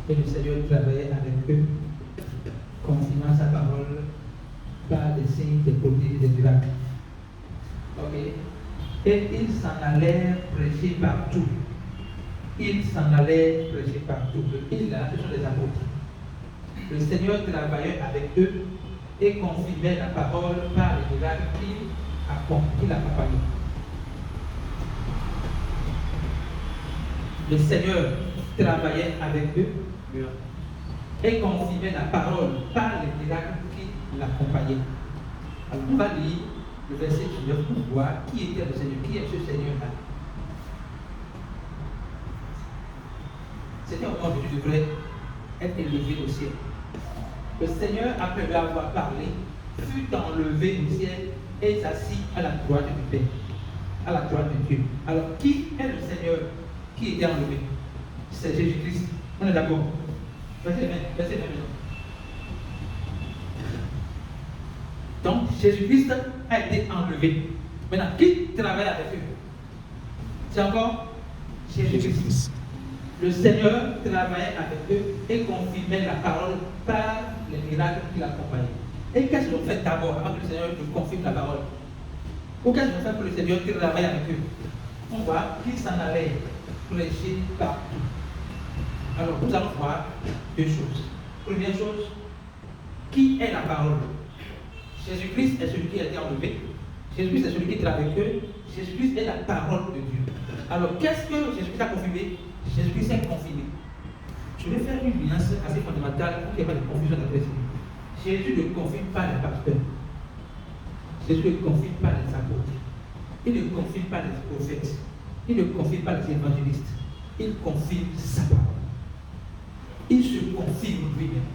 Et le Seigneur travaillait avec eux, confirmant sa parole par des signes, des prodiges, des miracles. Ok. Et ils s'en allèrent prêcher partout. Ils s'en allaient prêcher partout. Ils, là, ce sont les apôtres. Le Seigneur travaillait avec eux et confirmait la parole par les miracles qu'il accompagnait. Le Seigneur travaillait avec eux et confirmait la parole par les miracles qui l'accompagnaient. Alors, on va lire le verset 19 pour voir qui était le Seigneur, qui est ce Seigneur-là. C'était au moment où tu devrais être élevé au ciel. Le Seigneur, après lui avoir parlé, fut enlevé au ciel et s'assit à la droite du Père, à la droite de Dieu. Alors, qui est le Seigneur qui était enlevé? C'est Jésus-Christ. On est d'accord? Verset 20. Donc, Jésus-Christ a été enlevé. Maintenant, qui travaille avec eux? C'est encore Jésus-Christ. Le Seigneur travaillait avec eux et confirmait la parole par les miracles qui l'accompagnaient. Et qu'est-ce qu'ils ont fait d'abord avant que le Seigneur nous confirme la parole? Ou qu'est-ce qu'ils ont fait pour le Seigneur travaille avec eux? On voit qu'ils s'en allaient prêcher partout. Alors, nous allons voir deux choses. Première chose, qui est la parole? Jésus-Christ est celui qui a été enlevé. Jésus-Christ est celui qui travaille avec eux. Jésus-Christ est la parole de Dieu. Alors, qu'est-ce que Jésus-Christ a confirmé? Jésus-Christ est confirmé. Je vais faire une nuance assez fondamentale pour qu'il n'y ait pas de confusion dans la Jésus ne confirme pas les pasteurs. Jésus ne confirme pas les apôtres. Il ne confirme pas les prophètes. Il ne confirme pas les évangélistes. Il confirme sa parole. Il se confirme lui-même.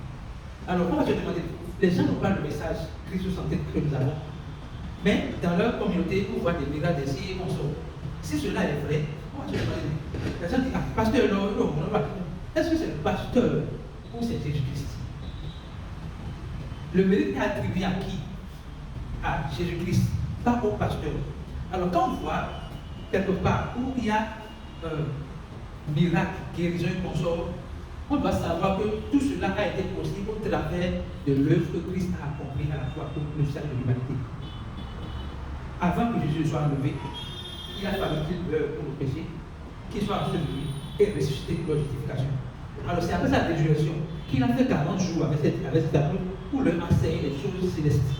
Alors, on va se demander, les gens n'ont pas le message Christ-centré que nous avons, mais dans leur communauté, on voit des miracles, des signes et consorts. Si cela est vrai, on va se demander, les gens disent, ah, pasteur, non, est-ce que c'est le pasteur ou c'est Jésus-Christ? Le mérite est attribué à qui? À Jésus-Christ, pas au pasteur. Alors, quand on voit quelque part où il y a miracle, guérison et consort, on doit savoir que tout cela a été possible au travers de l'œuvre que Christ a accomplie à la fois pour le salut de l'humanité. Avant que Jésus soit enlevé, il a fallu qu'il meure pour le péché, qu'il soit enseveli et ressuscité pour la justification. Alors c'est après sa résurrection qu'il a fait 40 jours avec cet apôtre pour leur enseigner les choses célestes.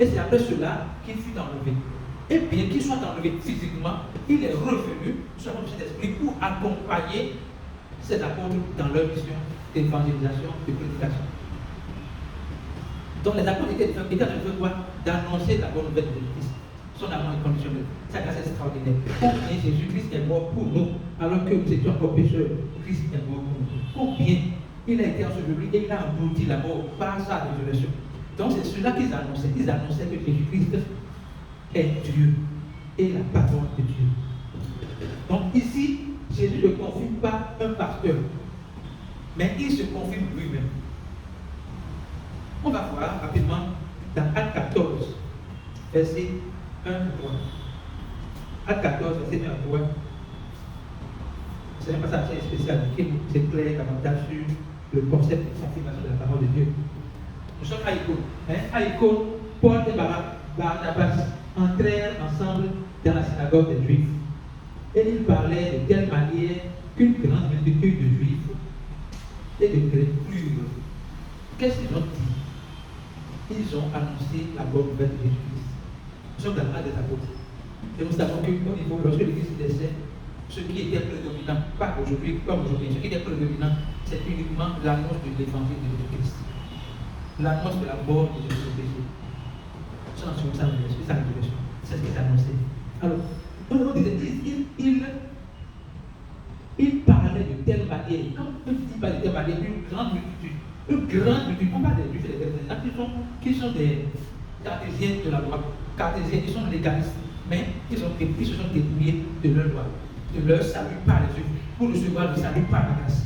Et c'est après cela qu'il fut enlevé. Et bien qu'il soit enlevé physiquement, il est revenu sur le Saint-Esprit pour accompagner ces apôtres dans leur mission d'évangélisation, de prédication. Donc les apôtres étaient en train de faire quoi? D'annoncer la bonne nouvelle de Jésus-Christ. Son amour inconditionnel. Sa grâce extraordinaire. Combien Jésus-Christ est mort pour nous, alors que nous étions encore pécheurs, Christ est mort pour nous. Combien il a été enseveli et il a englouti la mort par sa résurrection. Donc c'est cela qu'ils annonçaient. Ils annonçaient que Jésus-Christ est Dieu et la parole de Dieu. Donc ici, Jésus ne confirme pas un pasteur, mais il se confirme lui-même. On va voir rapidement dans Acte 14, verset 1 à 3. Acte 14, verset 1 à 3. C'est un passage assez spécial qui nous éclaire davantage sur le concept de confirmation de la parole de Dieu. Nous sommes à Icône. À Icône, Paul et Barnabas entrèrent ensemble dans la synagogue des Juifs. Et ils parlaient de telle manière qu'une grande multitude de Juifs et de chrétiens. Qu'est-ce qu'ils ont dit? Ils ont annoncé la bonne nouvelle de Jésus-Christ. Nous sommes dans l'âge des apôtres. Et nous savons qu'au niveau, lorsque l'Église décède, ce qui était prédominant, pas aujourd'hui, comme aujourd'hui, ce qui était prédominant, c'est uniquement l'annonce de l'évangile de Jésus-Christ. L'annonce de la mort de Jésus-Christ. C'est ce qui est annoncé. Alors, on disait, il parlait de telle manière. Quand on dit pas de telle manière, une grande multitude. Une grande multitude. On parle des Juifs et des chrétiens qui sont des cartésiens de la loi. Cartésiens, ils sont légalistes. Mais ils se sont dépouillés de leur loi, de leur salut par les yeux, pour recevoir le salut par la grâce.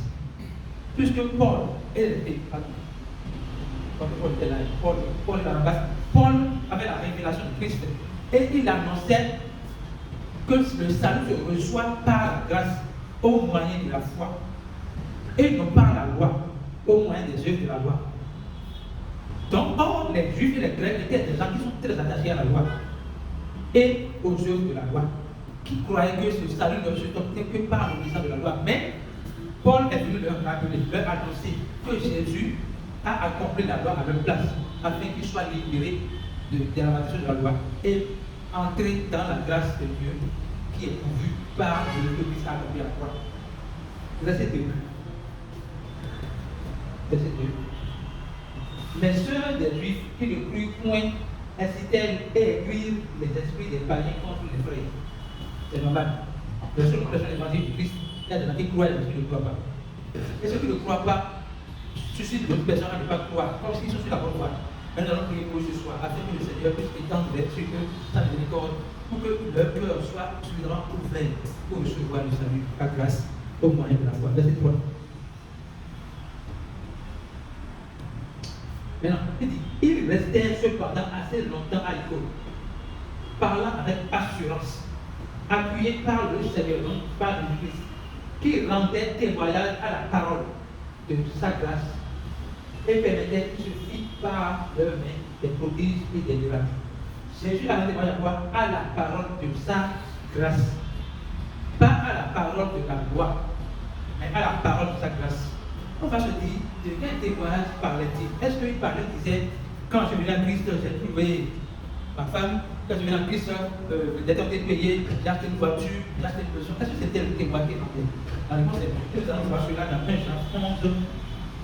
Puisque Paul avait la révélation de Christ et il annonçait que le salut se reçoit par la grâce au moyen de la foi et non par la au moyen des œuvres de la loi. Donc, or, les Juifs et les Grecs étaient des gens qui sont très attachés à la loi et aux œuvres de la loi, qui croyaient que ce salut ne se obtenait que par l'obéissance de la loi. Mais Paul est venu leur rappeler, leur annoncer que Jésus a accompli la loi à leur place, afin qu'ils soient libérés de la malédiction de la loi et entrer dans la grâce de Dieu qui est pourvue par le Christ accompli à la croix. Verset 2. Verset 2. Les sœurs des Juifs qui ne crurent point incitèrent et écrire les esprits des païens contre les frères. C'est normal. Le seul prêchant de l'évangile du Christ, il y a des gens qui croient et ceux qui ne croient pas. Et ceux qui ne croient pas suscitent d'autres personnes à ne pas croire, comme s'ils sont sur la bonne voie. Mais nous allons prier pour eux ce soir, afin que le Seigneur puisse étendre sur eux sa miséricorde, pour que leur cœur soit suffisamment ouvert pour recevoir le salut, la grâce, au moyen de la foi. Verset 3. Maintenant, il dit, ils restèrent cependant assez longtemps à l'école, parlant avec assurance, appuyés par le Seigneur, donc par Jésus-Christ, qui rendait témoignage à la parole de sa grâce et permettait qu'il se fit par leurs mains des prodiges et des miracles. Jésus a rendu témoignage à la parole de sa grâce, pas à la parole de la loi, mais à la parole de sa grâce. On va se dire, de quel témoignage parlait-il? Est-ce qu'il parlait, il disait, quand je venais à Christ, j'ai trouvé ma femme, quand je venais à Christ, j'ai tenté de payer, j'ai acheté une voiture, j'ai acheté une maison. Est-ce que c'était le témoignage qu'il parlait? La réponse est non. Nous allons voir cela dans 1 Jean 11,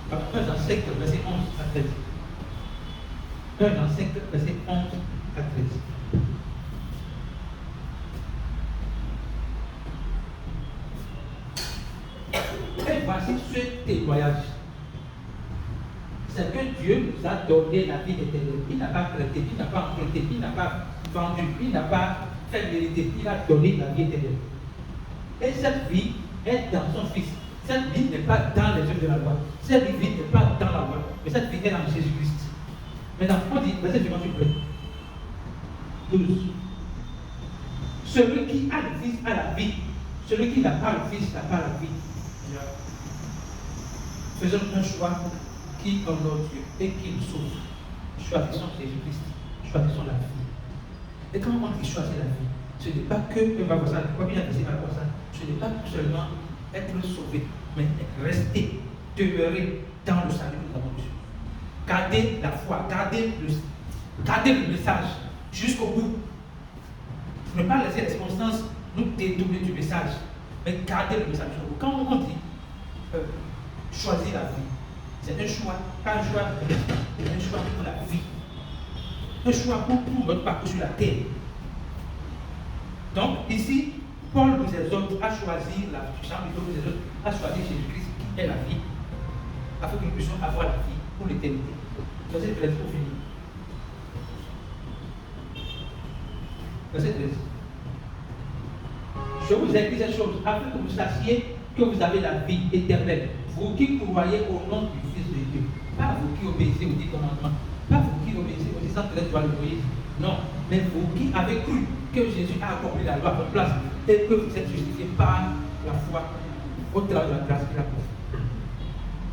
1 Jean 5, verset 11 à 13. 1 Jean 5, verset 11 à 13. Et voici ce témoignage. C'est que Dieu nous a donné la vie éternelle. Il n'a pas prêté, il n'a pas emprunté, il n'a pas vendu, il n'a pas fait mériter, il a donné la vie éternelle. Et cette vie est dans son Fils. Cette vie n'est pas dans les œuvres de la loi. Cette vie n'est pas dans la loi, mais cette vie est dans Jésus-Christ. Maintenant, on dit, verset suivant, s'il vous plaît. 12. Celui qui a le Fils a la vie. Celui qui n'a pas le Fils n'a pas la vie. Faisons un choix qui honore Dieu et qui nous sauve. Choisissons Jésus-Christ. Choisissons la vie. Et quand on dit choisir la vie, ce n'est pas que, ce n'est pas seulement être sauvé, mais rester, demeurer dans le salut que nous avons reçu. Garder la foi, garder le message jusqu'au bout. Ne pas laisser les circonstances nous détourner du message, mais garder le message jusqu'au bout. Quand on dit choisir la vie, c'est un choix, pas un choix pour la vie. Un choix pour notre parcours sur la terre. Donc, ici, Paul nous exhorte à choisir la vie. Jean-Michel nous exhorte à choisir Jésus-Christ qui est la vie, afin que nous puissions avoir la vie pour l'éternité. Verset 13 pour finir. Verset 13. Je vous écris ces choses afin que vous sachiez que vous avez la vie éternelle. Vous qui croyez au nom du Fils de Dieu. Pas vous qui obéissez aux 10 commandements. Pas vous qui obéissez aux 10 113 de Moïse. Non, mais vous qui avez cru que Jésus a accompli la loi à votre place et que vous êtes justifiés par la foi au travers de la grâce qu'il a fait.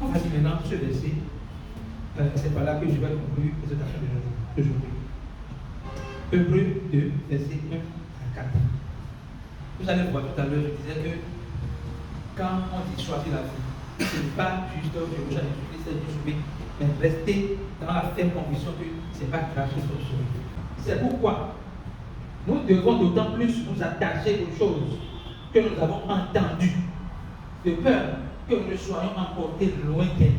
On va dire maintenant ce verset. C'est par là que je vais conclure les exhortations d'aujourd'hui. Hébreux 2, verset 1 à 4. Vous allez voir tout à l'heure, je disais que quand on dit choisir la vie, ce n'est pas juste je Jésus-Christ est sauvé, mais rester dans la ferme conviction que ce n'est pas grâce que nous sommes sauvés. C'est pourquoi nous devons d'autant plus nous attacher aux choses que nous avons entendues, de peur que nous soyons emportés loin d'elle.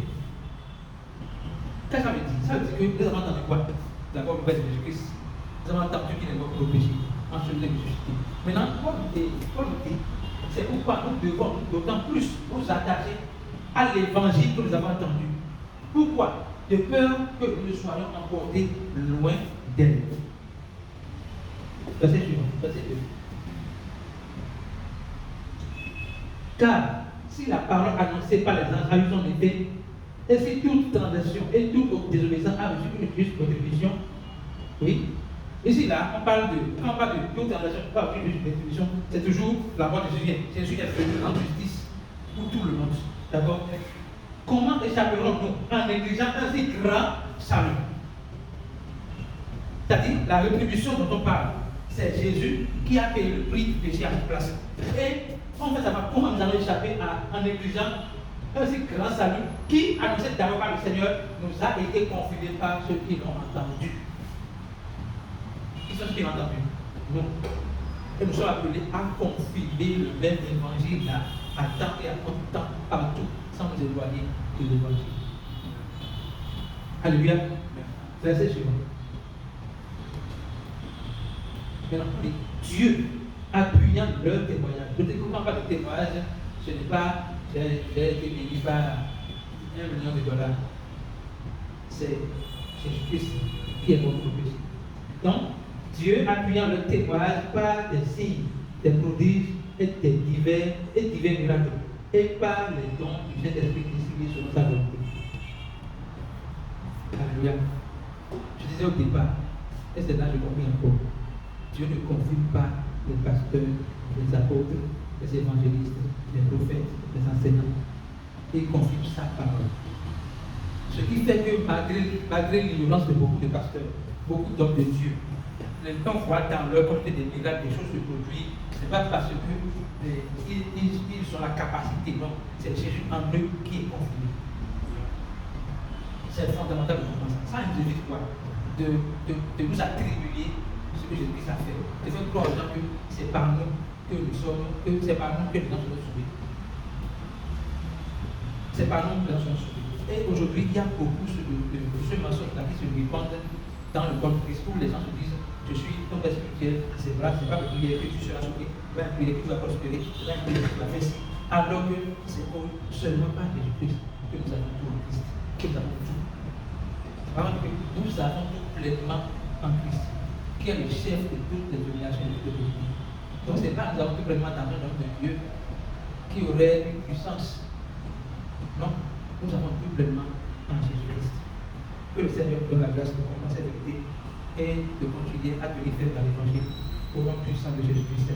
Qu'est-ce que ça veut dire? Ça veut dire que nous avons entendu quoi? D'abord, le de Jésus-Christ. Nous avons entendu qu'il est mort pour le péché, ensuite il est ressuscité. Maintenant, Paul dit, c'est pourquoi nous devons d'autant plus nous attacher à l'évangile que nous avons entendu. Pourquoi? De peur que nous soyons emportés loin d'elle. Verset suivant, verset 2. Car si la parole annoncée par les anges a eu son effet, et si toute transgression et toute désobéissance a reçu une juste contribution, oui. Ici, là, quand on parle de toute transgression qui a reçu une juste contribution, c'est toujours la mort de Jésus. Jésus est venu en justice pour tout le monde. D'abord, comment échapperons-nous en négligeant un si grand salut? C'est-à-dire, la rétribution dont on parle, c'est Jésus qui a payé le prix du péché à notre place. Et on veut savoir comment nous allons échapper en négligeant un si grand salut qui, annoncé d'abord par le Seigneur, nous a été confirmé par ceux qui l'ont entendu. Qui sont ceux qui l'ont entendu? Nous. Et nous sommes appelés à confirmer le même évangile là, à temps et à temps, partout, sans nous éloigner de l'évangile. Alléluia. Verset suivant. Maintenant, Dieu, appuyant leur témoignage. Je ne comprends pas le témoignage, ce n'est pas j'ai été béni par $1 million. C'est Jésus-Christ qui est votre Christ. Donc, Dieu appuyant le témoignage par des signes, des prodiges et divers miracles, et par les dons du Saint-Esprit distribués selon sa volonté. Alléluia. Je disais au départ, et c'est là que j'ai compris encore, Dieu ne confirme pas les pasteurs, les apôtres, les évangélistes, les prophètes, les enseignants. Il confirme sa parole. Ce qui fait que malgré l'ignorance de beaucoup de pasteurs, beaucoup d'hommes de Dieu, les gens voient dans leur côté des miracles, des choses se produisent, ce n'est pas parce qu'ils ont la capacité, non, c'est Jésus en eux qui est confirmé. C'est fondamental de comprendre ça. Ça nous évite quoi? De nous attribuer ce que Jésus a fait. De faire croire aux gens que c'est par nous que nous sommes, que c'est par nous que les gens sont sauvés. C'est par nous que les gens sont sauvés. Et aujourd'hui, il y a beaucoup de ce mensonge-là qui se répandent dans le corps de Christ, où les gens se disent, je suis ton père spirituel, c'est vrai, c'est pas pour prier que tu seras sauvé, va prier que tu vas prospérer, va prier que tu vas faire ci. Alors que c'est seulement par Jésus-Christ que nous avons tout en Christ, que nous avons tout. Par contre, nous avons tout pleinement en Christ, qui est le chef de toutes les dominations et de toutes les vies. Donc c'est pas nous avons tout pleinement dans un homme de Dieu qui aurait une puissance. Non, nous avons tout pleinement en Jésus-Christ. Que le Seigneur donne la grâce de comprendre cette vérité et de continuer à tenir ferme dans l'évangile au nom puissant de Jésus-Christ.